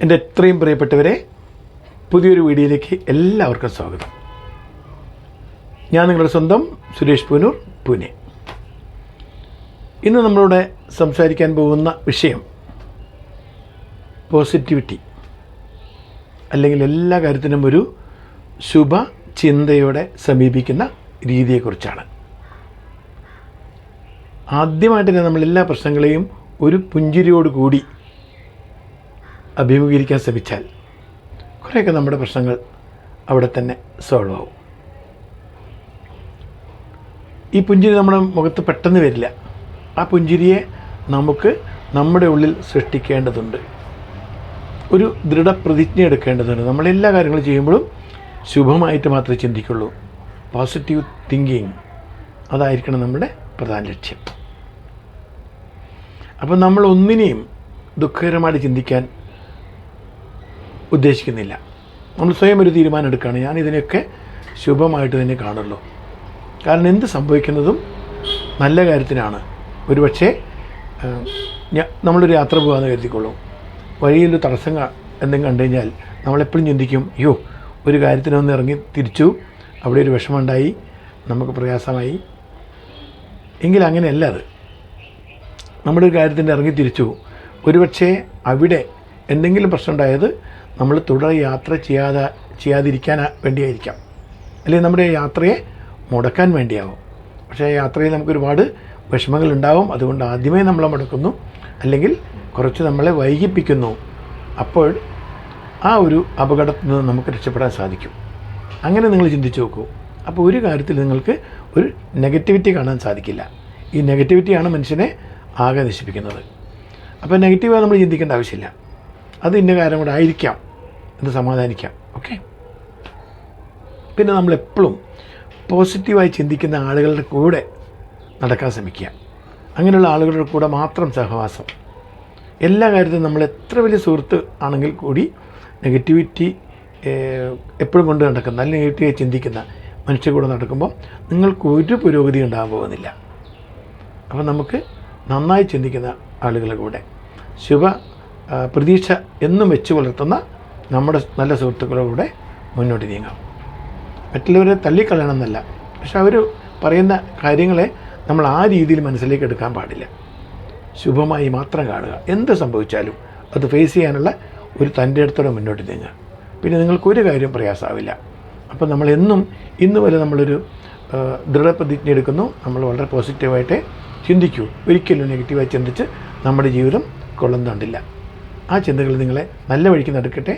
എൻ്റെ എത്രയും പ്രിയപ്പെട്ടവരെ, പുതിയൊരു വീഡിയോയിലേക്ക് എല്ലാവർക്കും സ്വാഗതം. ഞാൻ നിങ്ങളുടെ സ്വന്തം സുരേഷ് പൂനൂർ, പൂനെ. ഇന്ന് നമ്മളിവിടെ സംസാരിക്കാൻ പോകുന്ന വിഷയം പോസിറ്റിവിറ്റി, അല്ലെങ്കിൽ എല്ലാ കാര്യത്തിനും ഒരു ശുഭ ചിന്തയോടെ സമീപിക്കുന്ന രീതിയെക്കുറിച്ചാണ്. ആദ്യമായിട്ട് തന്നെ നമ്മൾ എല്ലാ പ്രശ്നങ്ങളെയും ഒരു പുഞ്ചിരിയോടുകൂടി അഭിമുഖീകരിക്കാൻ ശ്രമിച്ചാൽ കുറേയൊക്കെ നമ്മുടെ പ്രശ്നങ്ങൾ അവിടെ തന്നെ സോൾവ് ആവും. ഈ പുഞ്ചിരി നമ്മുടെ മുഖത്ത് പെട്ടെന്ന് വരില്ല. ആ പുഞ്ചിരിയെ നമുക്ക് നമ്മുടെ ഉള്ളിൽ സൃഷ്ടിക്കേണ്ടതുണ്ട്. ഒരു ദൃഢപ്രതിജ്ഞ എടുക്കേണ്ടതുണ്ട്. നമ്മളെല്ലാ കാര്യങ്ങളും ചെയ്യുമ്പോഴും ശുഭമായിട്ട് മാത്രമേ ചിന്തിക്കുള്ളൂ. പോസിറ്റീവ് തിങ്കിങ്, അതായിരിക്കണം നമ്മുടെ പ്രധാന ലക്ഷ്യം. അപ്പം നമ്മൾ ഒന്നിനെയും ദുഃഖകരമായിട്ട് ചിന്തിക്കാൻ ഉദ്ദേശിക്കുന്നില്ല. നമ്മൾ സ്വയം ഒരു തീരുമാനം എടുക്കുകയാണ്, ഞാൻ ഇതിനെയൊക്കെ ശുഭമായിട്ട് തന്നെ കാണുള്ളൂ. കാരണം എന്ത് സംഭവിക്കുന്നതും നല്ല കാര്യത്തിനാണ്. ഒരുപക്ഷെ നമ്മളൊരു യാത്ര പോകാമെന്ന് കരുതിക്കൊള്ളൂ. വഴിയിൽ തടസ്സം എന്തെങ്കിലും കണ്ടു കഴിഞ്ഞാൽ നമ്മളെപ്പോഴും ചിന്തിക്കും, അയ്യോ ഒരു കാര്യത്തിനൊന്ന് ഇറങ്ങി തിരിച്ചു, അവിടെ ഒരു വിഷമമുണ്ടായി, നമുക്ക് പ്രയാസമായി. എങ്കിൽ അങ്ങനെയല്ല. അത് നമ്മുടെ ഒരു കാര്യത്തിൻ്റെ ഇറങ്ങി തിരിച്ചു, ഒരുപക്ഷെ അവിടെ എന്തെങ്കിലും പ്രശ്നം ഉണ്ടായത് നമ്മൾ തുടർ യാത്ര ചെയ്യാതിരിക്കാൻ വേണ്ടിയായിരിക്കാം, അല്ലെങ്കിൽ നമ്മുടെ യാത്രയെ മുടക്കാൻ വേണ്ടിയാവും. പക്ഷേ യാത്രയിൽ നമുക്കൊരുപാട് വിഷമങ്ങളുണ്ടാവും. അതുകൊണ്ട് ആദ്യമേ നമ്മളെ മുടക്കുന്നു, അല്ലെങ്കിൽ കുറച്ച് നമ്മളെ വൈകിപ്പിക്കുന്നു. അപ്പോൾ ആ ഒരു അപകടത്തിൽ നിന്ന് നമുക്ക് രക്ഷപ്പെടാൻ സാധിക്കും. അങ്ങനെ നിങ്ങൾ ചിന്തിച്ച് നോക്കൂ. അപ്പോൾ ഒരു കാര്യത്തിൽ നിങ്ങൾക്ക് ഒരു നെഗറ്റിവിറ്റി കാണാൻ സാധിക്കില്ല. ഈ നെഗറ്റിവിറ്റിയാണ് മനുഷ്യനെ ആകെ നശിപ്പിക്കുന്നത്. അപ്പോൾ നെഗറ്റീവായി നമ്മൾ ചിന്തിക്കേണ്ട ആവശ്യമില്ല. അത് ഇന്ന കാര്യം കൂടെ ആയിരിക്കാം എന്ന് സമാധാനിക്കാം. ഓക്കെ. പിന്നെ നമ്മളെപ്പോഴും പോസിറ്റീവായി ചിന്തിക്കുന്ന ആളുകളുടെ കൂടെ നടക്കാൻ ശ്രമിക്കുക. അങ്ങനെയുള്ള ആളുകളുടെ കൂടെ മാത്രം സഹവാസം. എല്ലാ കാര്യത്തിലും നമ്മൾ എത്ര വലിയ സുഹൃത്ത് ആണെങ്കിൽ കൂടി നെഗറ്റിവിറ്റി എപ്പോഴും കൊണ്ട് നടക്കുന്ന, അല്ലെങ്കിൽ നെഗറ്റീവായി ചിന്തിക്കുന്ന മനുഷ്യർ കൂടെ നടക്കുമ്പോൾ നിങ്ങൾക്ക് ഒരു പുരോഗതി ഉണ്ടാകാൻ പോകുന്നില്ല. അപ്പം നമുക്ക് നന്നായി ചിന്തിക്കുന്ന ആളുകളുടെ കൂടെ, ശുഭ പ്രതീക്ഷ എന്നും വെച്ച് പുലർത്തുന്ന നമ്മുടെ നല്ല സുഹൃത്തുക്കളുടെ കൂടെ മുന്നോട്ട് നീങ്ങാം. മറ്റുള്ളവരെ തള്ളിക്കളയണമെന്നല്ല, പക്ഷെ അവർ പറയുന്ന കാര്യങ്ങളെ നമ്മൾ ആ രീതിയിൽ മനസ്സിലേക്ക് എടുക്കാൻ പാടില്ല. ശുഭമായി മാത്രം കാണുക. എന്ത് സംഭവിച്ചാലും അത് ഫേസ് ചെയ്യാനുള്ള ഒരു തൻ്റെ അടുത്തോടെ മുന്നോട്ട് നീങ്ങുക. പിന്നെ നിങ്ങൾക്കൊരു കാര്യം പ്രയാസമാവില്ല. അപ്പം നമ്മളെന്നും ഇന്ന് വരെ നമ്മളൊരു ദൃഢപ്രതിജ്ഞ എടുക്കുന്നു, നമ്മൾ വളരെ പോസിറ്റീവായിട്ട് ചിന്തിക്കൂ. ഒരിക്കലും നെഗറ്റീവായി ചിന്തിച്ച് നമ്മുടെ ജീവിതം കൊള്ളുന്നുണ്ടില്ല. ആ ചിന്തകൾ നിങ്ങളെ നല്ല വഴിക്ക് നടക്കട്ടെ.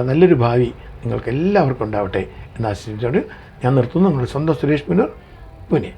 നല്ലൊരു ഭാവി നിങ്ങൾക്ക് എല്ലാവർക്കും ഉണ്ടാവട്ടെ എന്ന് ആശംസിച്ചുകൊണ്ട് ഞാൻ നിർത്തുന്നു. നിങ്ങളുടെ സ്വന്തം സുരേഷ് പൂനൂർ, പൂനെ.